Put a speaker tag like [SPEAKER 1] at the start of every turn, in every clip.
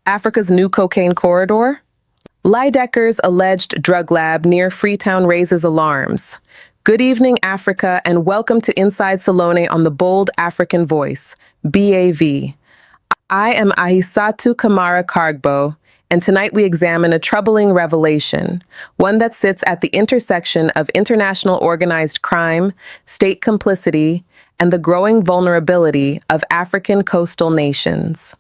[SPEAKER 1] Africa's new cocaine corridor? Leijdekkers' alleged drug lab near Freetown raises alarms. Good evening, Africa, and welcome to Inside Salone on the Bold African Voice, BAV. I am Ahisatu Kamara Kargbo, and tonight we examine a troubling revelation, one that sits at the intersection of international organized crime, state complicity, and the growing vulnerability of African coastal nations.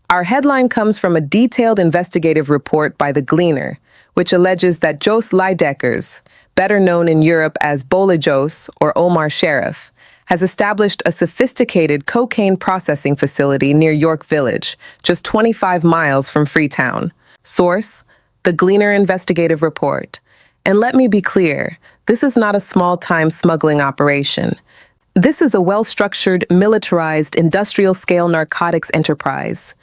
[SPEAKER 1] Our headline comes from a detailed investigative report by The Gleaner, which alleges that Jos Leijdekkers, better known in Europe as Bolle Jos or Omar Sheriff, has established a sophisticated cocaine processing facility near York Village, just 25 miles from Freetown. Source: The Gleaner Investigative Report. And let me be clear, this is not a small-time smuggling operation. This is a well-structured, militarized, industrial-scale narcotics enterprise,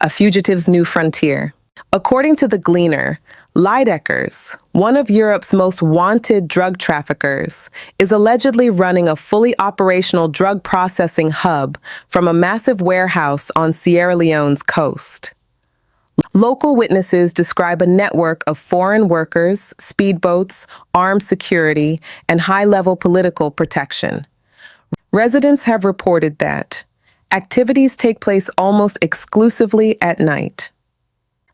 [SPEAKER 1] a fugitive's new frontier. According to The Gleaner, Leijdekkers, one of Europe's most wanted drug traffickers, is allegedly running a fully operational drug processing hub from a massive warehouse on Sierra Leone's coast. Local witnesses describe a network of foreign workers, speedboats, armed security, and high-level political protection. Residents have reported that activities take place almost exclusively at night.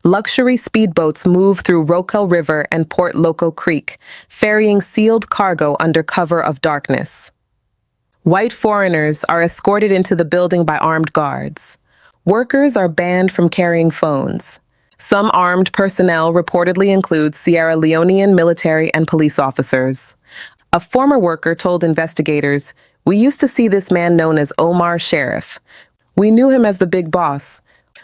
[SPEAKER 1] Luxury speedboats move through Rokel River and Port Loco Creek, ferrying sealed cargo under cover of darkness. White foreigners are escorted into the building by armed guards. Workers are banned from carrying phones. Some armed personnel reportedly include Sierra Leonean military and police officers. A former worker told investigators, "We used to see this man known as Omar Sheriff. We knew him as the big boss.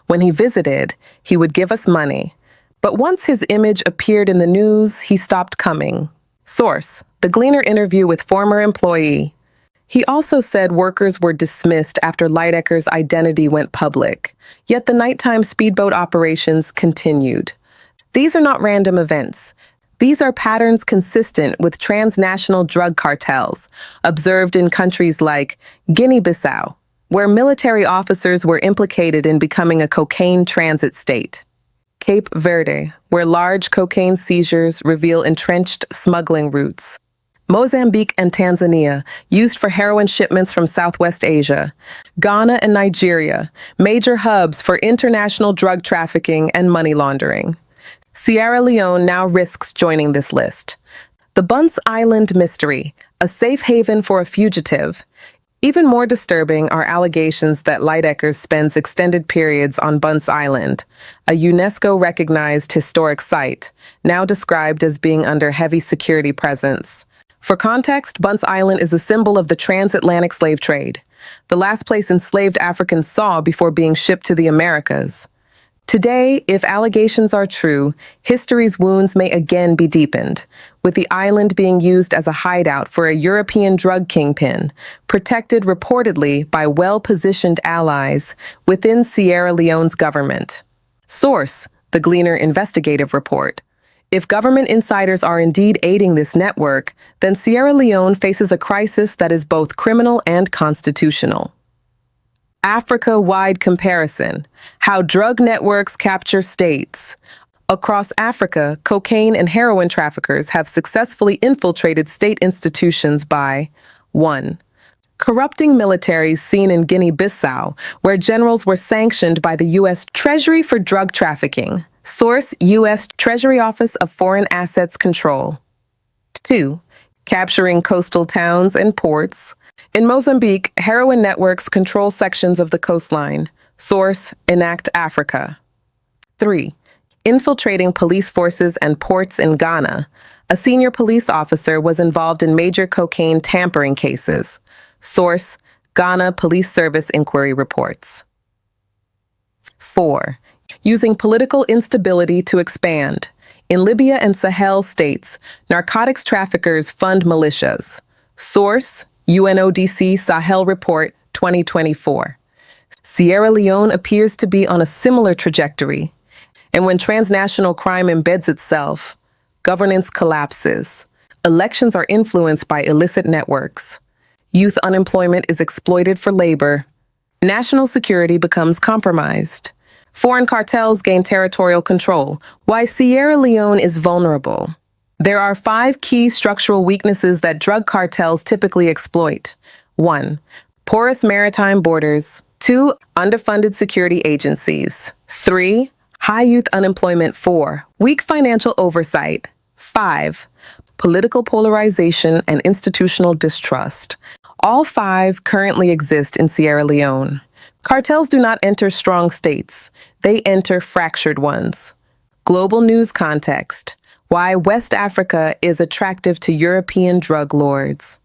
[SPEAKER 1] When he visited, he would give us money. But once his image appeared in the news, he stopped coming." Source: The Gleaner interview with former employee. He also said workers were dismissed after Leijdekkers' identity went public, yet the nighttime speedboat operations continued. These are not random events. These are patterns consistent with transnational drug cartels, observed in countries like Guinea-Bissau, where military officers were implicated in becoming a cocaine transit state. Cape Verde, where large cocaine seizures reveal entrenched smuggling routes. Mozambique and Tanzania, used for heroin shipments from Southwest Asia. Ghana and Nigeria, major hubs for international drug trafficking and money laundering. Sierra Leone now risks joining this list. The Bunce Island mystery, a safe haven for a fugitive. Even more disturbing are allegations that Leijdekkers spends extended periods on Bunce Island, a UNESCO-recognized historic site, now described as being under heavy security presence. For context, Bunce Island is a symbol of the transatlantic slave trade, the last place enslaved Africans saw before being shipped to the Americas. Today, if allegations are true, history's wounds may again be deepened, with the island being used as a hideout for a European drug kingpin, protected reportedly by well-positioned allies within Sierra Leone's government. Source: The Gleaner Investigative Report. If government insiders are indeed aiding this network, then Sierra Leone faces a crisis that is both criminal and constitutional. Africa-wide comparison: how drug networks capture states. Across Africa, cocaine and heroin traffickers have successfully infiltrated state institutions by 1. Corrupting militaries seen in Guinea-Bissau, where generals were sanctioned by the U.S. Treasury for drug trafficking. Source: U.S. Treasury Office of Foreign Assets Control. 2. Capturing coastal towns and ports. In Mozambique, heroin networks control sections of the coastline. Source: Enact Africa. 3. Infiltrating police forces and ports in Ghana. A senior police officer was involved in major cocaine tampering cases. Source: Ghana Police Service Inquiry Reports. 4. Using political instability to expand. In Libya and Sahel states, narcotics traffickers fund militias. Source: UNODC Sahel Report 2024. Sierra Leone appears to be on a similar trajectory. And when transnational crime embeds itself, governance collapses. Elections are influenced by illicit networks. Youth unemployment is exploited for labor. National security becomes compromised. Foreign cartels gain territorial control. Why Sierra Leone is vulnerable. There are 5 key structural weaknesses that drug cartels typically exploit. 1. Porous maritime borders. 2. Underfunded security agencies. 3. High youth unemployment. 4. Weak financial oversight. 5. Political polarization and institutional distrust. All 5 currently exist in Sierra Leone. Cartels do not enter strong states. They enter fractured ones. Global news context. Why West Africa is attractive to European drug lords.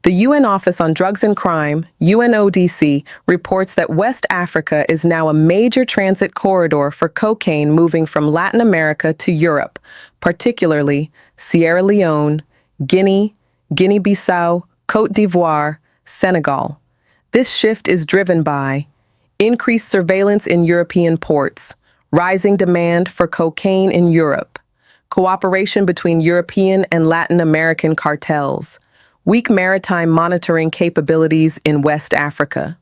[SPEAKER 1] The UN Office on Drugs and Crime, UNODC, reports that West Africa is now a major transit corridor for cocaine moving from Latin America to Europe, particularly Sierra Leone, Guinea, Guinea-Bissau, Côte d'Ivoire, Senegal. This shift is driven by increased surveillance in European ports, rising demand for cocaine in Europe, cooperation between European and Latin American cartels, weak maritime monitoring capabilities in West Africa.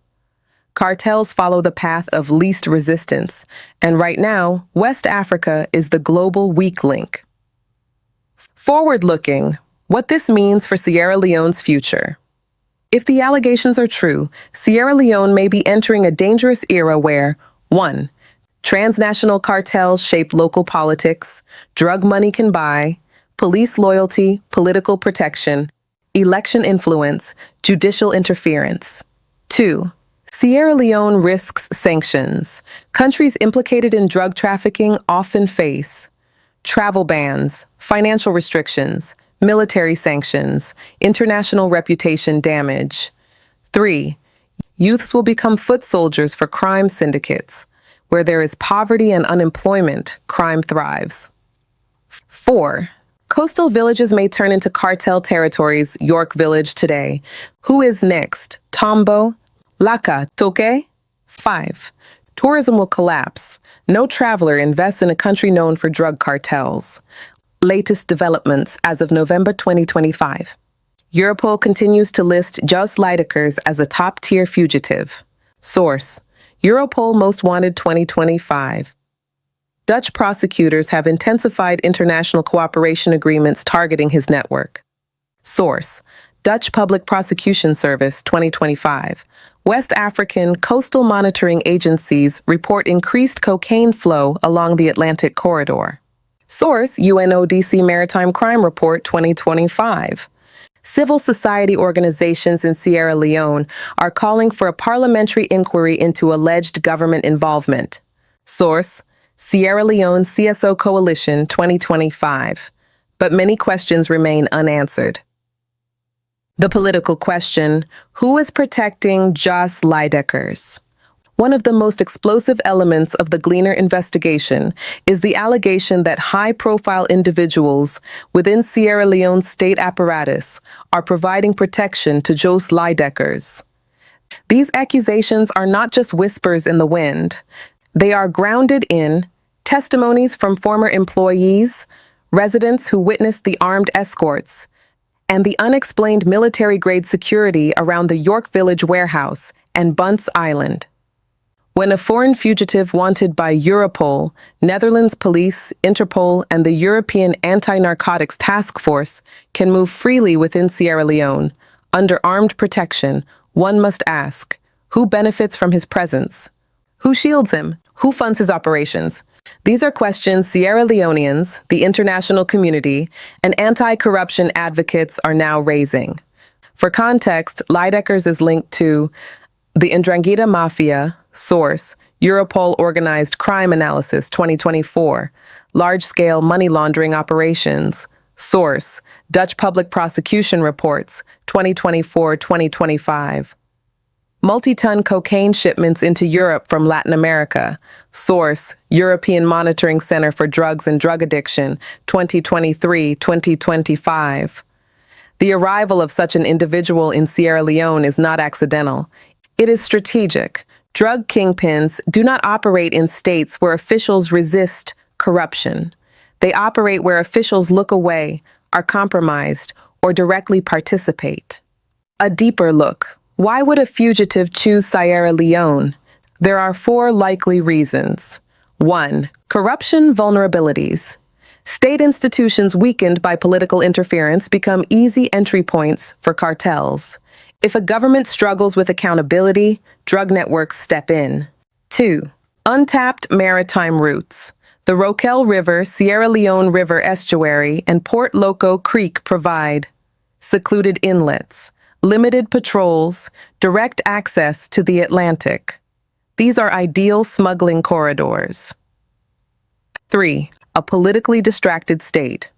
[SPEAKER 1] Cartels follow the path of least resistance, and right now, West Africa is the global weak link. Forward-looking, what this means for Sierra Leone's future. If the allegations are true, Sierra Leone may be entering a dangerous era where 1. Transnational cartels shape local politics, drug money can buy, police loyalty, political protection, election influence, judicial interference. 2. Sierra Leone risks sanctions. Countries implicated in drug trafficking often face travel bans, financial restrictions, military sanctions, international reputation damage. 3. Youths will become foot soldiers for crime syndicates. Where there is poverty and unemployment, crime thrives. 4. Coastal villages may turn into cartel territories, York Village today. Who is next? Tombo? Laka? Toke? 5. Tourism will collapse. No traveler invests in a country known for drug cartels. Latest developments as of November 2025. Europol continues to list Jos Leijdekkers as a top-tier fugitive. Source: Europol Most Wanted 2025. Dutch prosecutors have intensified international cooperation agreements targeting his network. Source: Dutch Public Prosecution Service 2025. West African coastal monitoring agencies report increased cocaine flow along the Atlantic corridor. Source: UNODC Maritime Crime Report 2025. Civil society organizations in Sierra Leone are calling for a parliamentary inquiry into alleged government involvement. Source: Sierra Leone CSO Coalition 2025. But many questions remain unanswered. The political question: who is protecting Jos Leijdekkers? One of the most explosive elements of the Gleaner investigation is the allegation that high-profile individuals within Sierra Leone's state apparatus are providing protection to Jos Leijdekkers. These accusations are not just whispers in the wind. They are grounded in testimonies from former employees, residents who witnessed the armed escorts, and the unexplained military-grade security around the York Village warehouse and Bunce Island. When a foreign fugitive wanted by Europol, Netherlands Police, Interpol, and the European Anti-Narcotics Task Force can move freely within Sierra Leone, under armed protection, one must ask, who benefits from his presence? Who shields him? Who funds his operations? These are questions Sierra Leoneans, the international community, and anti-corruption advocates are now raising. For context, Leijdekkers is linked to the Ndrangheta Mafia. Source: Europol Organized Crime Analysis 2024. Large-scale money laundering operations. Source: Dutch Public Prosecution Reports 2024-2025. Multi-ton cocaine shipments into Europe from Latin America. Source: European Monitoring Center for Drugs and Drug Addiction 2023-2025. The arrival of such an individual in Sierra Leone is not accidental. It is strategic. Drug kingpins do not operate in states where officials resist corruption. They operate where officials look away, are compromised, or directly participate. A deeper look. Why would a fugitive choose Sierra Leone? There are four likely reasons. 1. Corruption vulnerabilities. State institutions weakened by political interference become easy entry points for cartels. If a government struggles with accountability, drug networks step in. 2. Untapped maritime routes. The Roquel River, Sierra Leone River Estuary, and Port Loco Creek provide secluded inlets, limited patrols, direct access to the Atlantic. These are ideal smuggling corridors. 3. A politically distracted state.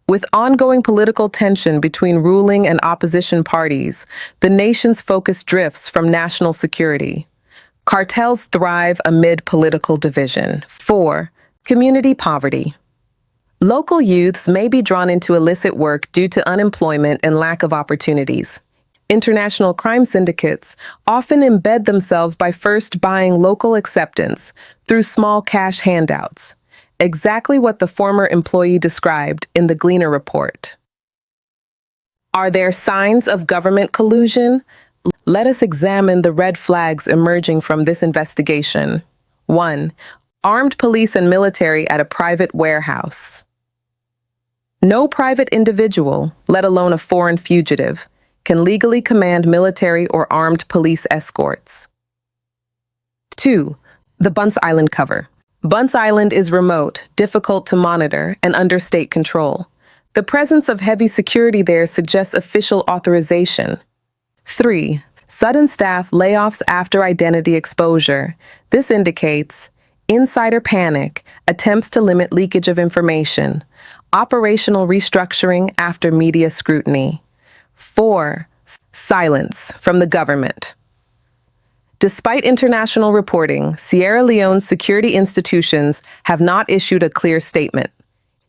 [SPEAKER 1] With ongoing political tension between ruling and opposition parties, the nation's focus drifts from national security. Cartels thrive amid political division. 4. Community poverty. Local youths may be drawn into illicit work due to unemployment and lack of opportunities. International crime syndicates often embed themselves by first buying local acceptance through small cash handouts, exactly what the former employee described in the Gleaner report. Are there signs of government collusion? Let us examine the red flags emerging from this investigation. 1. Armed police and military at a private warehouse. No private individual, let alone a foreign fugitive, can legally command military or armed police escorts. 2. The Bunce Island cover. Bunce Island is remote, difficult to monitor, and under state control. The presence of heavy security there suggests official authorization. 3. Sudden staff layoffs after identity exposure. This indicates insider panic, attempts to limit leakage of information, operational restructuring after media scrutiny. 4. Silence from the government. Despite international reporting, Sierra Leone's security institutions have not issued a clear statement.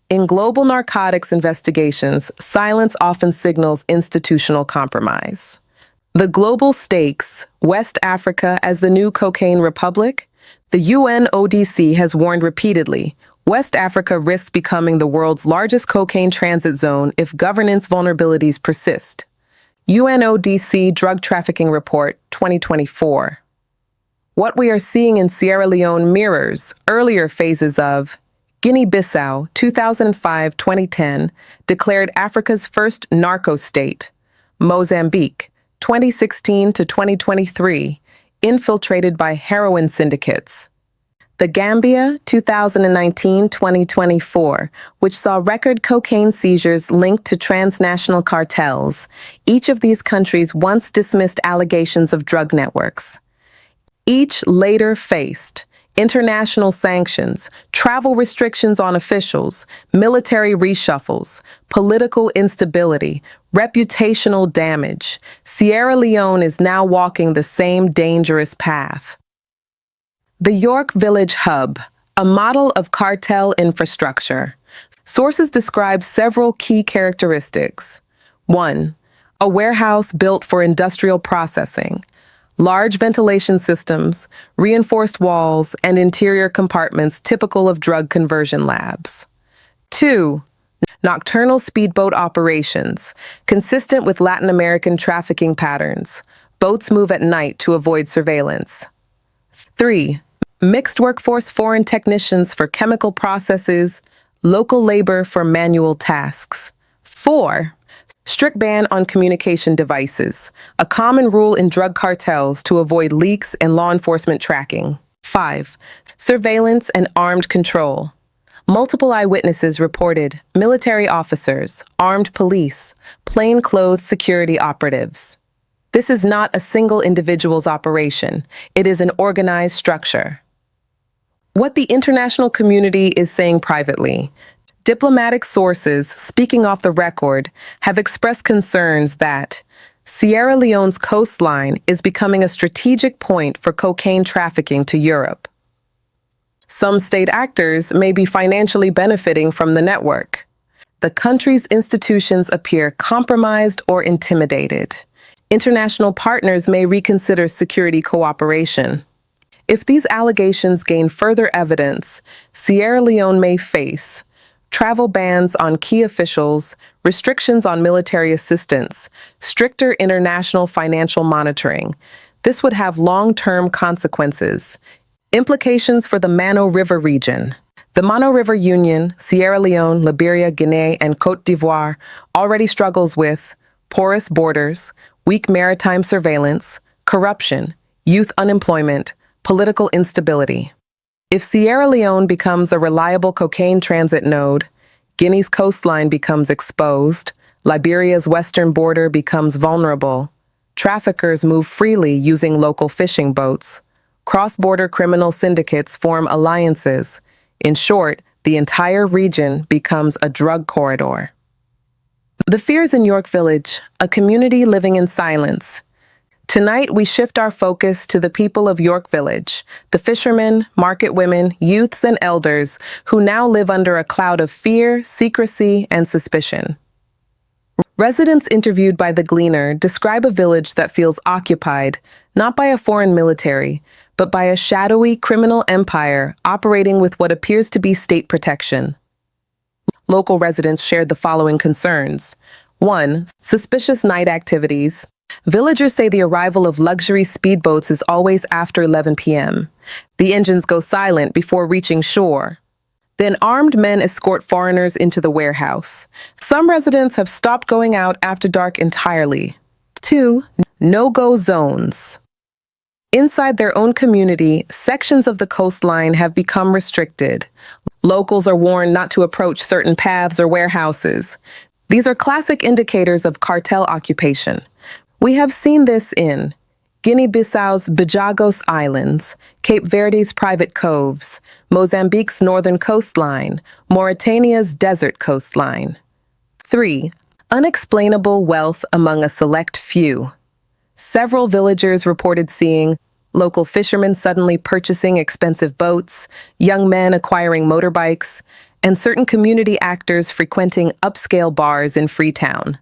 [SPEAKER 1] In global narcotics investigations, silence often signals institutional compromise. The global stakes, West Africa as the new cocaine republic, the UNODC has warned repeatedly, West Africa risks becoming the world's largest cocaine transit zone if governance vulnerabilities persist. UNODC Drug Trafficking Report 2024. What we are seeing in Sierra Leone mirrors earlier phases of Guinea-Bissau 2005-2010 declared Africa's first narco state. Mozambique 2016 to 2023 infiltrated by heroin syndicates. The Gambia 2019-2024, which saw record cocaine seizures linked to transnational cartels. Each of these countries once dismissed allegations of drug networks. Each later faced international sanctions, travel restrictions on officials, military reshuffles, political instability, reputational damage. Sierra Leone is now walking the same dangerous path. The York Village Hub, a model of cartel infrastructure. Sources describe several key characteristics. 1. A warehouse built for industrial processing. Large ventilation systems, reinforced walls, and interior compartments typical of drug conversion labs. 2. Nocturnal speedboat operations, consistent with Latin American trafficking patterns. Boats move at night to avoid surveillance. 3. Mixed workforce foreign technicians for chemical processes, local labor for manual tasks. 4. Strict ban on communication devices, a common rule in drug cartels to avoid leaks and law enforcement tracking. 5. Surveillance and armed control. Multiple eyewitnesses reported military officers, armed police, plainclothes security operatives. This is not a single individual's operation. It is an organized structure. What the international community is saying privately. Diplomatic sources, speaking off the record, have expressed concerns that Sierra Leone's coastline is becoming a strategic point for cocaine trafficking to Europe. Some state actors may be financially benefiting from the network. The country's institutions appear compromised or intimidated. International partners may reconsider security cooperation. If these allegations gain further evidence, Sierra Leone may face travel bans on key officials, restrictions on military assistance, stricter international financial monitoring. This would have long-term consequences. Implications for the Mano River region. The Mano River Union, Sierra Leone, Liberia, Guinea, and Côte d'Ivoire already struggles with porous borders, weak maritime surveillance, corruption, youth unemployment, political instability. If Sierra Leone becomes a reliable cocaine transit node, Guinea's coastline becomes exposed, Liberia's western border becomes vulnerable, traffickers move freely using local fishing boats, cross-border criminal syndicates form alliances. In short, the entire region becomes a drug corridor. The fears in York Village, a community living in silence. Tonight, we shift our focus to the people of York Village, the fishermen, market women, youths, and elders who now live under a cloud of fear, secrecy, and suspicion. Residents interviewed by The Gleaner describe a village that feels occupied, not by a foreign military, but by a shadowy criminal empire operating with what appears to be state protection. Local residents shared the following concerns. 1. Suspicious night activities. Villagers say the arrival of luxury speedboats is always after 11 p.m. The engines go silent before reaching shore. Then armed men escort foreigners into the warehouse. Some residents have stopped going out after dark entirely. 2. No-go zones. Inside their own community, sections of the coastline have become restricted. Locals are warned not to approach certain paths or warehouses. These are classic indicators of cartel occupation. We have seen this in Guinea-Bissau's Bajagos Islands, Cape Verde's private coves, Mozambique's northern coastline, Mauritania's desert coastline. 3. Unexplainable wealth among a select few. Several villagers reported seeing local fishermen suddenly purchasing expensive boats, young men acquiring motorbikes, and certain community actors frequenting upscale bars in Freetown.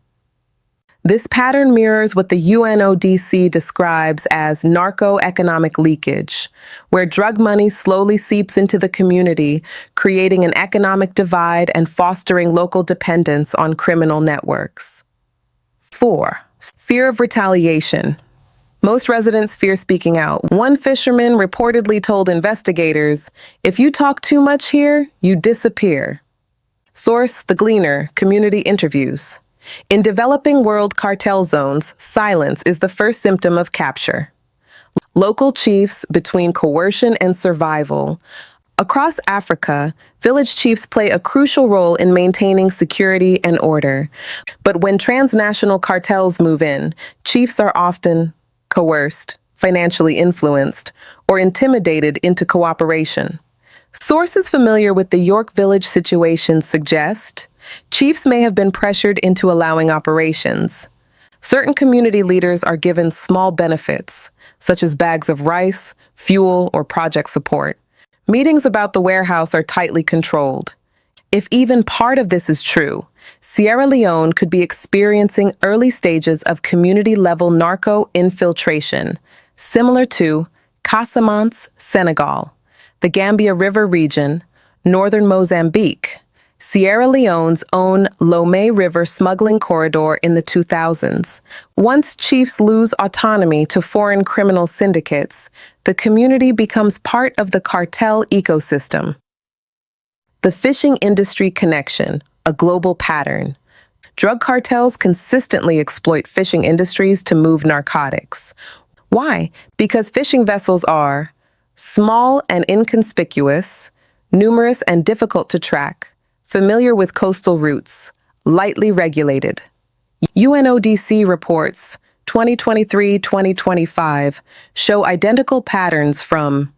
[SPEAKER 1] This pattern mirrors what the UNODC describes as narco-economic leakage, where drug money slowly seeps into the community, creating an economic divide and fostering local dependence on criminal networks. 4. Fear of retaliation. Most residents fear speaking out. One fisherman reportedly told investigators, "If you talk too much here, you disappear." Source: The Gleaner, Community Interviews. In developing world cartel zones, silence is the first symptom of capture. Local chiefs between coercion and survival. Across Africa, village chiefs play a crucial role in maintaining security and order. But when transnational cartels move in, chiefs are often coerced, financially influenced, or intimidated into cooperation. Sources familiar with the York Village situation suggest chiefs may have been pressured into allowing operations. Certain community leaders are given small benefits, such as bags of rice, fuel, or project support. Meetings about the warehouse are tightly controlled. If even part of this is true, Sierra Leone could be experiencing early stages of community-level narco-infiltration, similar to Casamance, Senegal, the Gambia River region, northern Mozambique, Sierra Leone's own Lomé River smuggling corridor in the 2000s. Once chiefs lose autonomy to foreign criminal syndicates, the community becomes part of the cartel ecosystem. The fishing industry connection, a global pattern. Drug cartels consistently exploit fishing industries to move narcotics. Why? Because fishing vessels are small and inconspicuous, numerous and difficult to track, familiar with coastal routes, lightly regulated. UNODC reports 2023-2025 show identical patterns from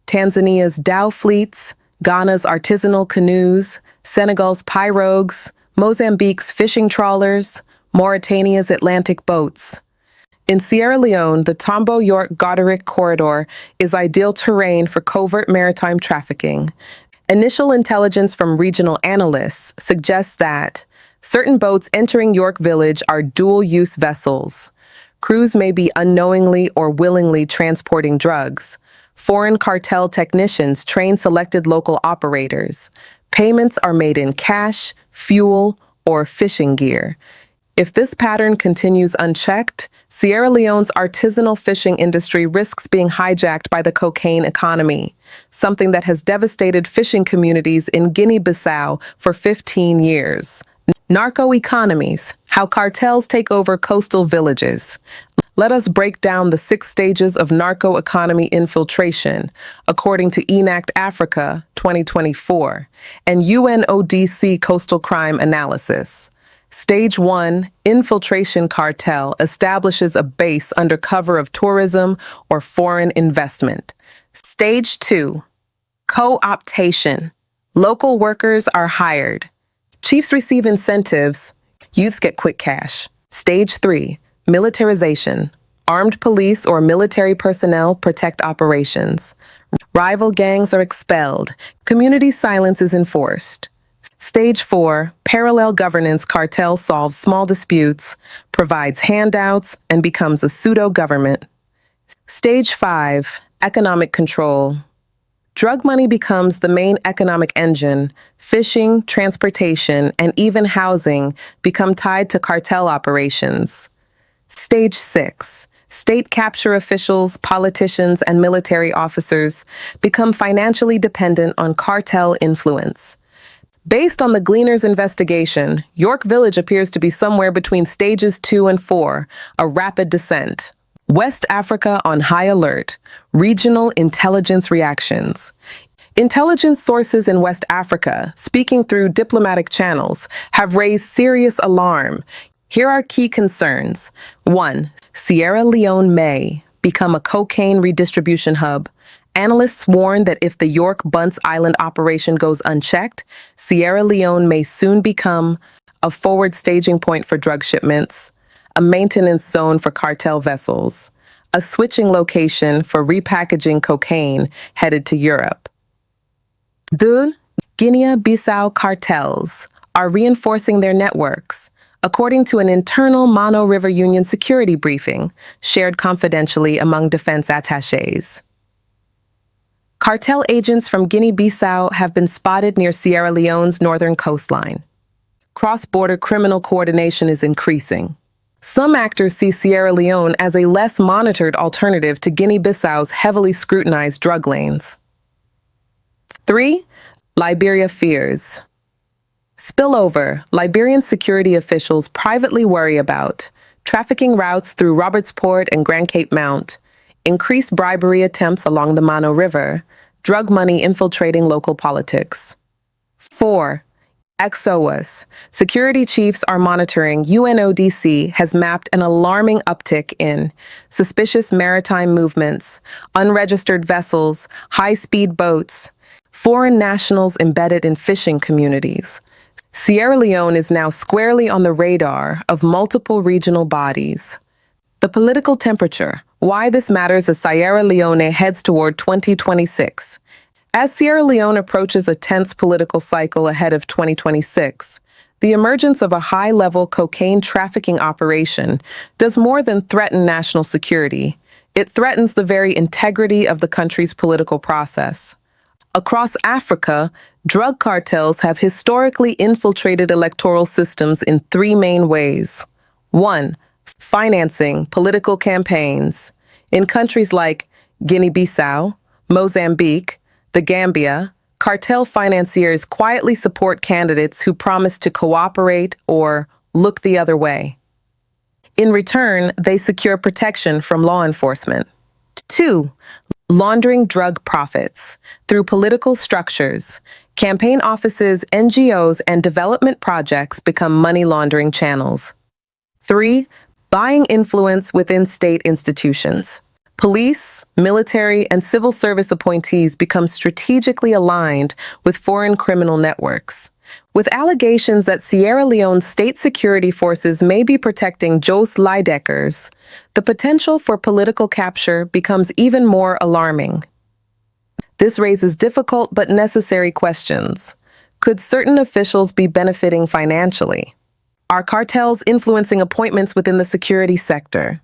[SPEAKER 1] Tanzania's dhow fleets, Ghana's artisanal canoes, Senegal's pirogues, Mozambique's fishing trawlers, Mauritania's Atlantic boats. In Sierra Leone, the Tombo-York-Goderic corridor is ideal terrain for covert maritime trafficking. Initial intelligence from regional analysts suggests that certain boats entering York Village are dual-use vessels. Crews may be unknowingly or willingly transporting drugs. Foreign cartel technicians train selected local operators. Payments are made in cash, fuel, or fishing gear. If this pattern continues unchecked, Sierra Leone's artisanal fishing industry risks being hijacked by the cocaine economy, something that has devastated fishing communities in Guinea-Bissau for 15 years. Narco-economies, how cartels take over coastal villages. Let us break down the 6 stages of narco-economy infiltration, according to ENACT Africa 2024 and UNODC Coastal Crime Analysis. Stage 1, infiltration cartel establishes a base under cover of tourism or foreign investment. Stage 2, co-optation. Local workers are hired. Chiefs receive incentives. Youths get quick cash. Stage 3, militarization. Armed police or military personnel protect operations. Rival gangs are expelled. Community silence is enforced. Stage 4, parallel governance. Cartel solves small disputes, provides handouts, and becomes a pseudo-government. Stage 5, economic control. Drug money becomes the main economic engine. Fishing, transportation, and even housing become tied to cartel operations. Stage 6, state capture officials, politicians, and military officers become financially dependent on cartel influence. Based on the Gleaner's investigation, York Village appears to be somewhere between stages 2 and 4, a rapid descent. West Africa on high alert, regional intelligence reactions. Intelligence sources in West Africa, speaking through diplomatic channels, have raised serious alarm. Here are key concerns. 1. Sierra Leone may become a cocaine redistribution hub. Analysts warn that if the York-Bunce Island operation goes unchecked, Sierra Leone may soon become a forward staging point for drug shipments, a maintenance zone for cartel vessels, a switching location for repackaging cocaine headed to Europe. 2. Guinea-Bissau cartels are reinforcing their networks, according to an internal Mono River Union security briefing shared confidentially among defense attachés. Cartel agents from Guinea-Bissau have been spotted near Sierra Leone's northern coastline. Cross-border criminal coordination is increasing. Some actors see Sierra Leone as a less monitored alternative to Guinea-Bissau's heavily scrutinized drug lanes. 3. Liberia fears. Spillover. Liberian security officials privately worry about trafficking routes through Robertsport and Grand Cape Mount, increased bribery attempts along the Mono River, drug money infiltrating local politics. 4. EXOWAS. Security chiefs are monitoring. UNODC has mapped an alarming uptick in suspicious maritime movements, unregistered vessels, high-speed boats, foreign nationals embedded in fishing communities. Sierra Leone is now squarely on the radar of multiple regional bodies. The political temperature. Why this matters as Sierra Leone heads toward 2026. As Sierra Leone approaches a tense political cycle ahead of 2026, the emergence of a high-level cocaine trafficking operation does more than threaten national security. It threatens the very integrity of the country's political process. Across Africa, drug cartels have historically infiltrated electoral systems in 3 main ways. 1. Financing political campaigns. In countries like Guinea-Bissau, Mozambique, the Gambia, cartel financiers quietly support candidates who promise to cooperate or look the other way. In return, they secure protection from law enforcement. 2. Laundering drug profits. Through political structures, campaign offices, NGOs, and development projects become money laundering channels. 3. Buying influence within state institutions. Police, military, and civil service appointees become strategically aligned with foreign criminal networks. With allegations that Sierra Leone's state security forces may be protecting Jos Leijdekkers, the potential for political capture becomes even more alarming. This raises difficult but necessary questions. Could certain officials be benefiting financially? Are cartels influencing appointments within the security sector?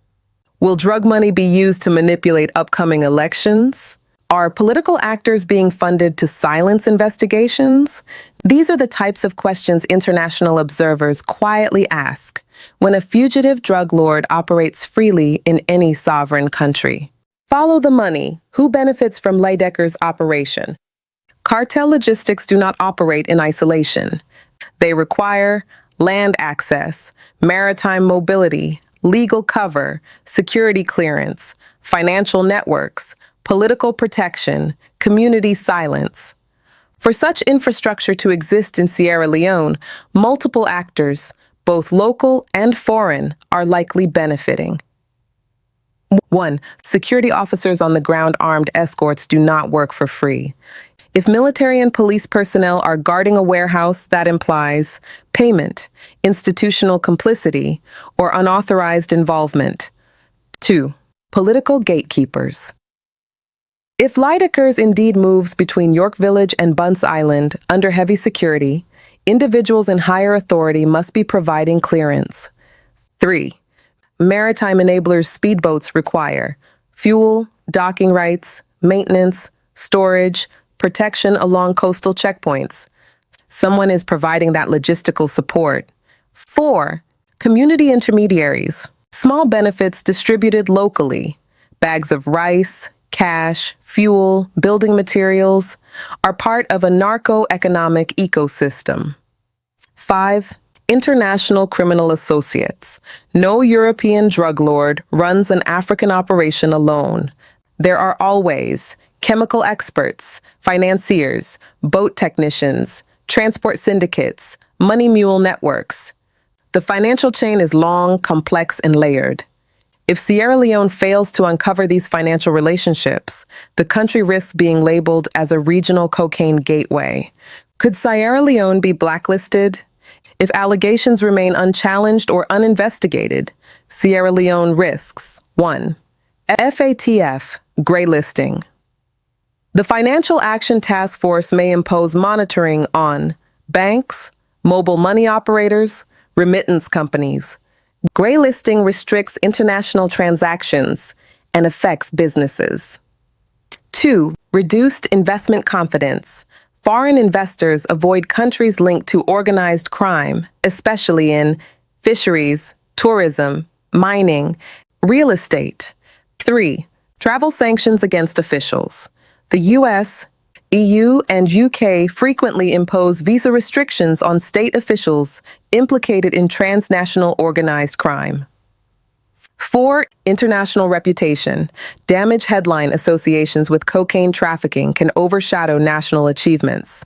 [SPEAKER 1] Will drug money be used to manipulate upcoming elections? Are political actors being funded to silence investigations? These are the types of questions international observers quietly ask, when a fugitive drug lord operates freely in any sovereign country. Follow the money. Who benefits from Leijdekkers' operation? Cartel logistics do not operate in isolation. They require land access, maritime mobility, legal cover, security clearance, financial networks, political protection, community silence. For such infrastructure to exist in Sierra Leone, multiple actors, both local and foreign, are likely benefiting. 1. Security officers on the ground. Armed escorts do not work for free. If military and police personnel are guarding a warehouse, that implies payment, institutional complicity, or unauthorized involvement. 2. Political gatekeepers. If Leijdekkers indeed moves between York Village and Bunce Island under heavy security, individuals in higher authority must be providing clearance. 3. Maritime enablers. Speedboats require fuel, docking rights, maintenance, storage, protection along coastal checkpoints. Someone is providing that logistical support. 4. Community intermediaries. Small benefits distributed locally. Bags of rice, cash, fuel, building materials are part of a narco-economic ecosystem. 5. International criminal associates. No European drug lord runs an African operation alone. There are always chemical experts, financiers, boat technicians, transport syndicates, money mule networks. The financial chain is long, complex, and layered. If Sierra Leone fails to uncover these financial relationships, the country risks being labeled as a regional cocaine gateway. Could Sierra Leone be blacklisted? If allegations remain unchallenged or uninvestigated, Sierra Leone risks 1. FATF, gray listing. The Financial Action Task Force may impose monitoring on banks, mobile money operators, remittance companies. Gray listing restricts international transactions and affects businesses. 2. Reduced investment confidence. Foreign investors avoid countries linked to organized crime, especially in fisheries, tourism, mining, real estate. 3. Travel sanctions against officials. The US, EU, and UK frequently impose visa restrictions on state officials implicated in transnational organized crime. 4. International reputation. Damage headline associations with cocaine trafficking can overshadow national achievements.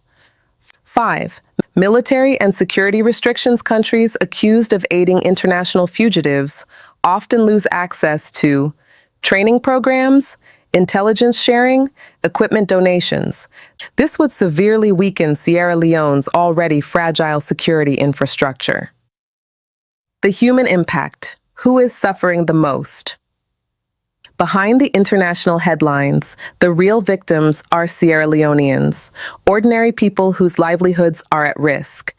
[SPEAKER 1] 5. Military and security restrictions. Countries accused of aiding international fugitives often lose access to training programs, intelligence sharing, equipment donations. This would severely weaken Sierra Leone's already fragile security infrastructure. The human impact. Who is suffering the most? Behind the international headlines, the real victims are Sierra Leoneans, ordinary people whose livelihoods are at risk.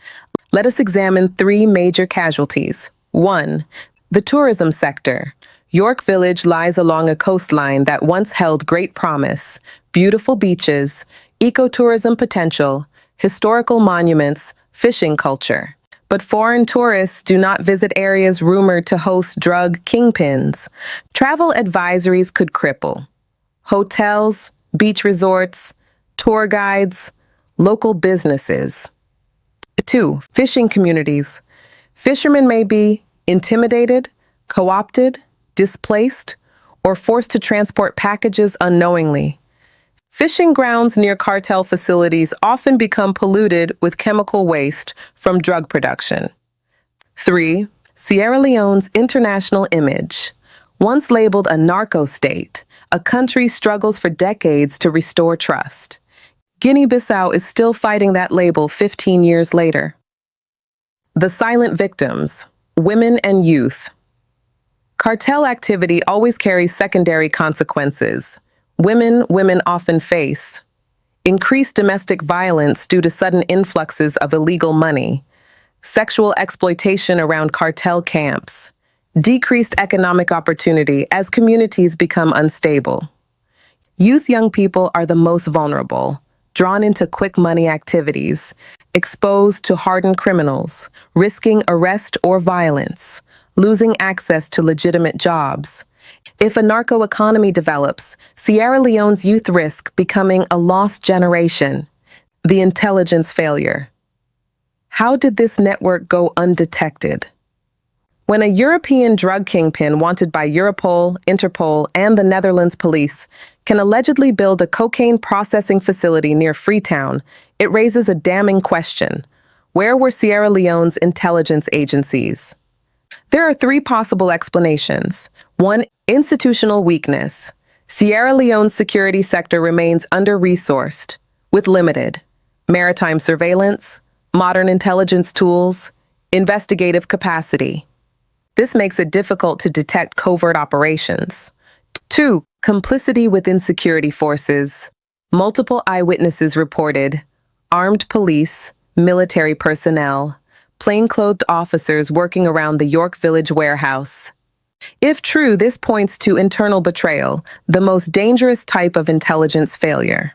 [SPEAKER 1] Let us examine 3 major casualties. 1. The tourism sector. York Village lies along a coastline that once held great promise, beautiful beaches, ecotourism potential, historical monuments, fishing culture. But foreign tourists do not visit areas rumored to host drug kingpins. Travel advisories could cripple hotels, beach resorts, tour guides, local businesses. 2. Fishing communities. Fishermen may be intimidated, co-opted, displaced, or forced to transport packages unknowingly. Fishing grounds near cartel facilities often become polluted with chemical waste from drug production. 3. Sierra Leone's international image. Once labeled a narco state, a country struggles for decades to restore trust. Guinea-Bissau is still fighting that label 15 years later. The silent victims, women and youth. Cartel activity always carries secondary consequences. Women often face increased domestic violence due to sudden influxes of illegal money, sexual exploitation around cartel camps, decreased economic opportunity as communities become unstable. Young people are the most vulnerable, drawn into quick money activities, exposed to hardened criminals, risking arrest or violence, losing access to legitimate jobs. If a narco economy develops, Sierra Leone's youth risk becoming a lost generation. The intelligence failure. How did this network go undetected? When a European drug kingpin wanted by Europol, Interpol, and the Netherlands police can allegedly build a cocaine processing facility near Freetown, it raises a damning question. Where were Sierra Leone's intelligence agencies? There are three possible explanations. One, institutional weakness. Sierra Leone's security sector remains under-resourced, with limited maritime surveillance, modern intelligence tools, investigative capacity. This makes it difficult to detect covert operations. Two, complicity within security forces. Multiple eyewitnesses reported armed police, military personnel, plainclothed officers working around the York Village warehouse. If true, this points to internal betrayal, the most dangerous type of intelligence failure.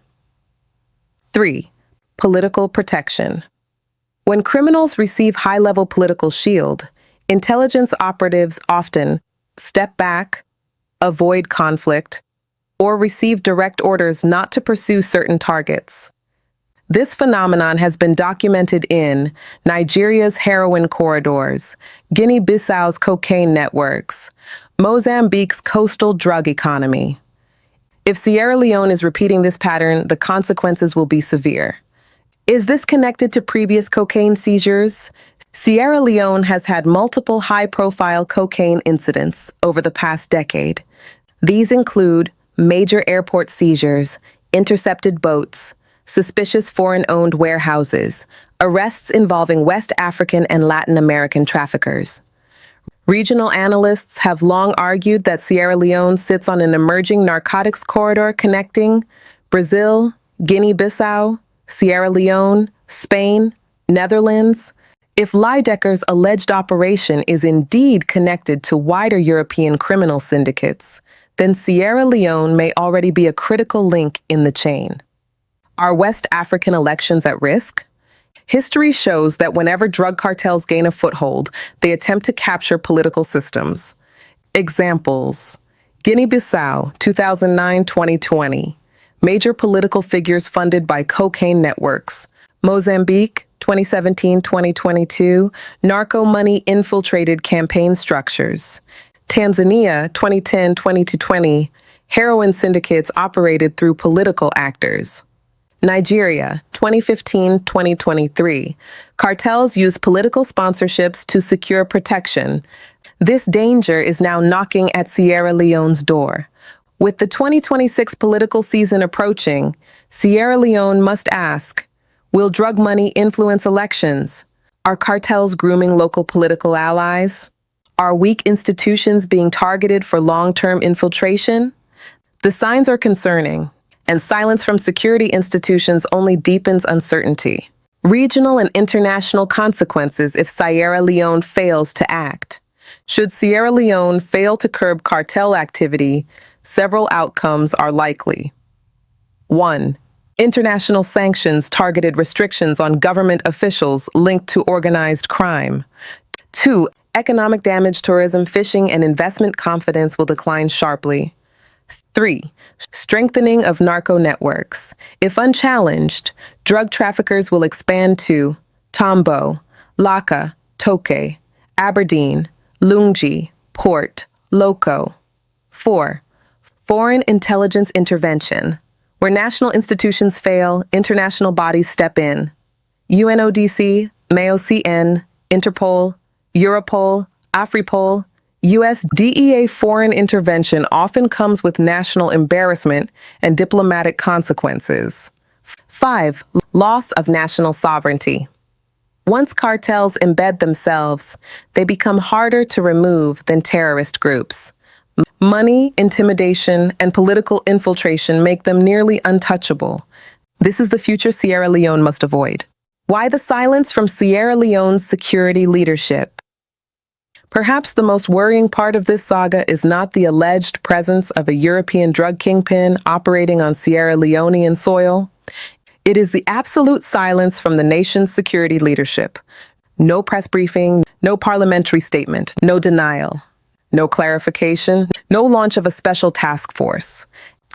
[SPEAKER 1] 3. Political protection. When criminals receive high-level political shield, intelligence operatives often step back, avoid conflict, or receive direct orders not to pursue certain targets. This phenomenon has been documented in Nigeria's heroin corridors, Guinea-Bissau's cocaine networks, Mozambique's coastal drug economy. If Sierra Leone is repeating this pattern, the consequences will be severe. Is this connected to previous cocaine seizures? Sierra Leone has had multiple high-profile cocaine incidents over the past decade. These include major airport seizures, intercepted boats, suspicious foreign-owned warehouses, arrests involving West African and Latin American traffickers. Regional analysts have long argued that Sierra Leone sits on an emerging narcotics corridor connecting Brazil, Guinea-Bissau, Sierra Leone, Spain, Netherlands. If Leijdekkers' alleged operation is indeed connected to wider European criminal syndicates, then Sierra Leone may already be a critical link in the chain. Are West African elections at risk? History shows that whenever drug cartels gain a foothold, they attempt to capture political systems. Examples: Guinea-Bissau, 2009-2020. Major political figures funded by cocaine networks. Mozambique, 2017-2022. Narco money infiltrated campaign structures. Tanzania, 2010-2020. Heroin syndicates operated through political actors. Nigeria, 2015-2023. Cartels use political sponsorships to secure protection. This danger is now knocking at Sierra Leone's door. With the 2026 political season approaching, Sierra Leone must ask, will drug money influence elections? Are cartels grooming local political allies? Are weak institutions being targeted for long-term infiltration? The signs are concerning, and silence from security institutions only deepens uncertainty. Regional and international consequences if Sierra Leone fails to act. Should Sierra Leone fail to curb cartel activity, several outcomes are likely. 1. International sanctions targeted restrictions on government officials linked to organized crime. 2. Economic damage, tourism, fishing, and investment confidence will decline sharply. 3. Strengthening of narco networks. If unchallenged, drug traffickers will expand to Tambo, Laka, Toke, Aberdeen, Lungi, Port, Loco. 4. Foreign intelligence intervention. Where national institutions fail, international bodies step in. UNODC, MAOCN, Interpol, Europol, Afripol. U.S. DEA foreign intervention often comes with national embarrassment and diplomatic consequences. 5. Loss of national sovereignty. Once cartels embed themselves, they become harder to remove than terrorist groups. Money, intimidation, and political infiltration make them nearly untouchable. This is the future Sierra Leone must avoid. Why the silence from Sierra Leone's security leadership? Perhaps the most worrying part of this saga is not the alleged presence of a European drug kingpin operating on Sierra Leonean soil. It is the absolute silence from the nation's security leadership. No press briefing, no parliamentary statement, no denial, no clarification, no launch of a special task force.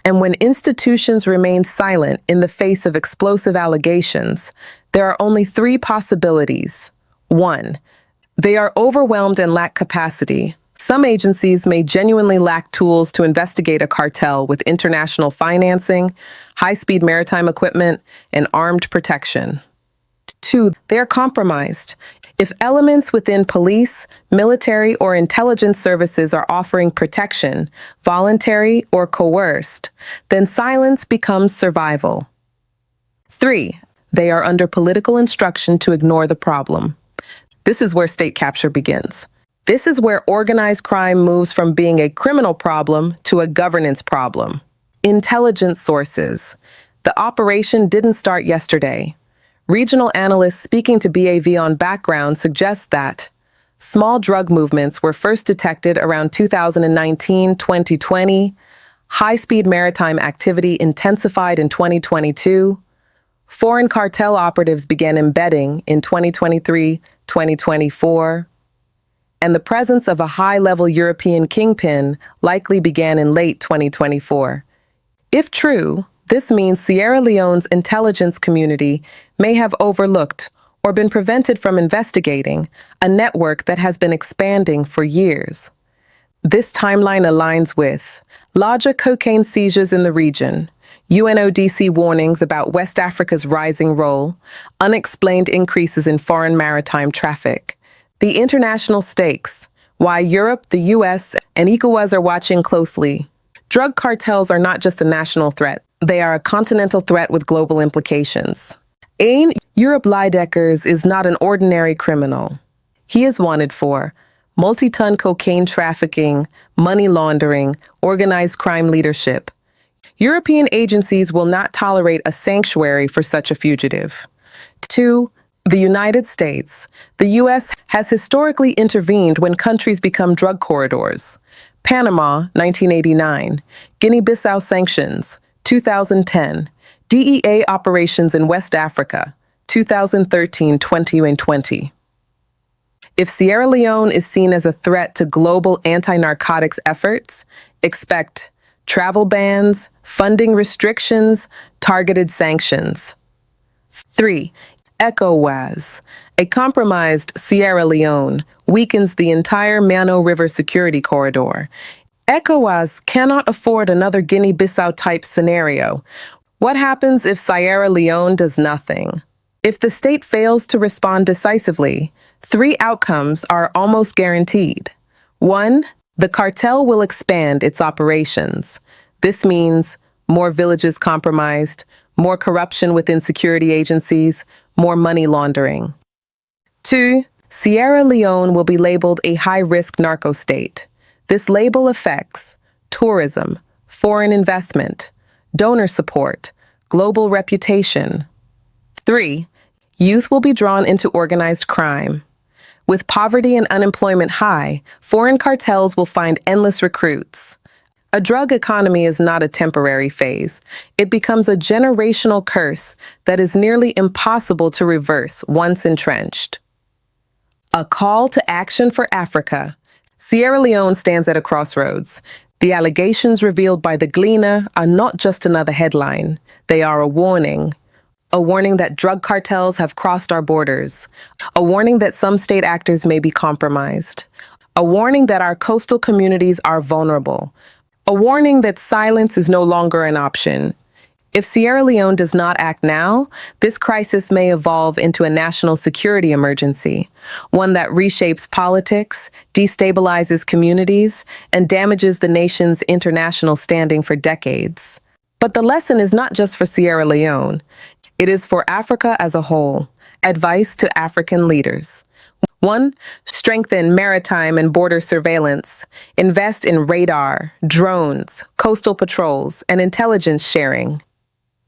[SPEAKER 1] And when institutions remain silent in the face of explosive allegations, there are only three possibilities. One, they are overwhelmed and lack capacity. Some agencies may genuinely lack tools to investigate a cartel with international financing, high-speed maritime equipment, and armed protection. Two, they are compromised. If elements within police, military, or intelligence services are offering protection, voluntary or coerced, then silence becomes survival. Three, they are under political instruction to ignore the problem. This is where state capture begins. This is where organized crime moves from being a criminal problem to a governance problem. Intelligence sources. The operation didn't start yesterday. Regional analysts speaking to BAV on background suggest that small drug movements were first detected around 2019-2020, high-speed maritime activity intensified in 2022, foreign cartel operatives began embedding in 2023-2024, and the presence of a high-level European kingpin likely began in late 2024. If true, this means Sierra Leone's intelligence community may have overlooked or been prevented from investigating a network that has been expanding for years. This timeline aligns with larger cocaine seizures in the region, UNODC warnings about West Africa's rising role, unexplained increases in foreign maritime traffic, the international stakes, why Europe, the US, and ECOWAS are watching closely. Drug cartels are not just a national threat. They are a continental threat with global implications. Jos Leijdekkers is not an ordinary criminal. He is wanted for multi-ton cocaine trafficking, money laundering, organized crime leadership. European agencies will not tolerate a sanctuary for such a fugitive. 2. The United States. The U.S. has historically intervened when countries become drug corridors. Panama, 1989. Guinea-Bissau sanctions, 2010. DEA operations in West Africa, 2013, 20, and 20. If Sierra Leone is seen as a threat to global anti-narcotics efforts, expect travel bans, funding restrictions, targeted sanctions. 3. ECOWAS. A compromised Sierra Leone weakens the entire Mano River security corridor. ECOWAS cannot afford another Guinea-Bissau-type scenario. What happens if Sierra Leone does nothing? If the state fails to respond decisively, three outcomes are almost guaranteed. 1. The cartel will expand its operations. This means more villages compromised, more corruption within security agencies, more money laundering. 2. Sierra Leone will be labeled a high-risk narco state. This label affects tourism, foreign investment, donor support, global reputation. 3. Youth will be drawn into organized crime. With poverty and unemployment high, foreign cartels will find endless recruits. A drug economy is not a temporary phase. It becomes a generational curse that is nearly impossible to reverse once entrenched. A call to action for Africa. Sierra Leone stands at a crossroads. The allegations revealed by the Gleaner are not just another headline. They are a warning. A warning that drug cartels have crossed our borders. A warning that some state actors may be compromised. A warning that our coastal communities are vulnerable. A warning that silence is no longer an option. If Sierra Leone does not act now, this crisis may evolve into a national security emergency, one that reshapes politics, destabilizes communities, and damages the nation's international standing for decades. But the lesson is not just for Sierra Leone. It is for Africa as a whole. Advice to African leaders. 1. Strengthen maritime and border surveillance. Invest in radar, drones, coastal patrols, and intelligence sharing.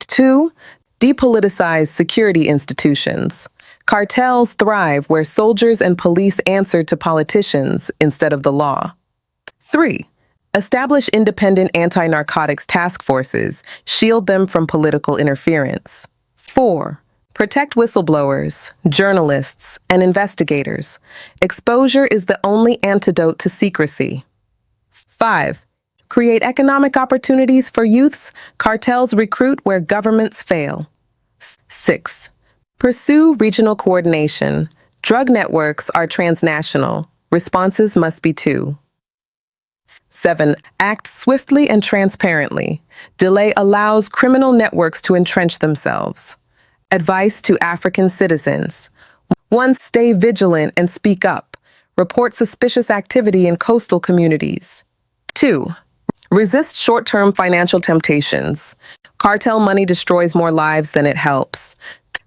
[SPEAKER 1] 2. Depoliticize security institutions. Cartels thrive where soldiers and police answer to politicians instead of the law. 3. Establish independent anti-narcotics task forces. Shield them from political interference. 4. Protect whistleblowers, journalists, and investigators. Exposure is the only antidote to secrecy. 5. Create economic opportunities for youths. Cartels recruit where governments fail. 6. Pursue regional coordination. Drug networks are transnational. Responses must be too. 7. Act swiftly and transparently. Delay allows criminal networks to entrench themselves. Advice to African citizens. 1. Stay vigilant and speak up. Report suspicious activity in coastal communities. 2. Resist short-term financial temptations. Cartel money destroys more lives than it helps.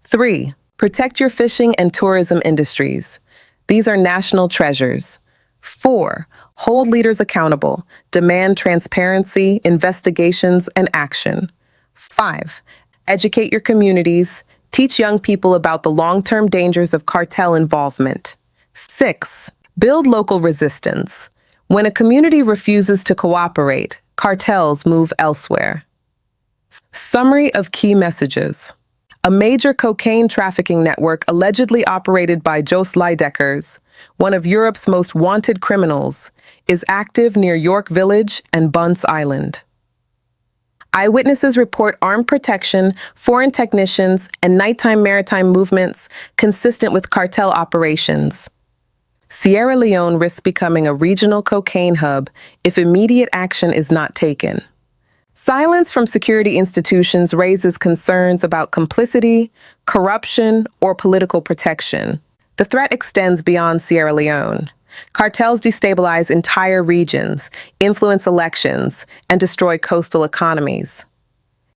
[SPEAKER 1] 3. Protect your fishing and tourism industries. These are national treasures. 4. Hold leaders accountable. Demand transparency, investigations, and action. 5. Educate your communities. Teach young people about the long-term dangers of cartel involvement. 6. Build local resistance. When a community refuses to cooperate, cartels move elsewhere. Summary of key messages. A major cocaine trafficking network allegedly operated by Jos Leijdekkers, one of Europe's most wanted criminals, is active near York Village and Bunce Island. Eyewitnesses report armed protection, foreign technicians, and nighttime maritime movements consistent with cartel operations. Sierra Leone risks becoming a regional cocaine hub if immediate action is not taken. Silence from security institutions raises concerns about complicity, corruption, or political protection. The threat extends beyond Sierra Leone. Cartels destabilize entire regions, influence elections, and destroy coastal economies.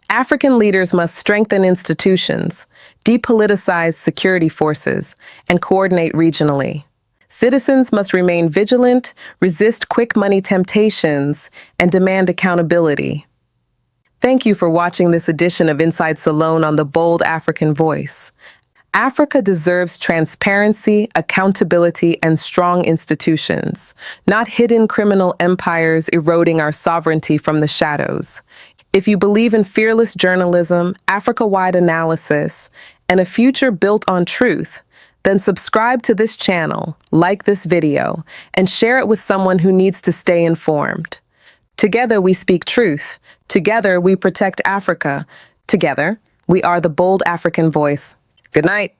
[SPEAKER 1] African leaders must strengthen institutions, depoliticize security forces, and coordinate regionally. Citizens must remain vigilant, resist quick money temptations, and demand accountability. Thank you for watching this edition of Inside Salone on the Bold African Voice. Africa deserves transparency, accountability, and strong institutions, not hidden criminal empires eroding our sovereignty from the shadows. If you believe in fearless journalism, Africa-wide analysis, and a future built on truth, then subscribe to this channel, like this video, and share it with someone who needs to stay informed. Together we speak truth. Together we protect Africa. Together we are the Bold African Voice. Good night.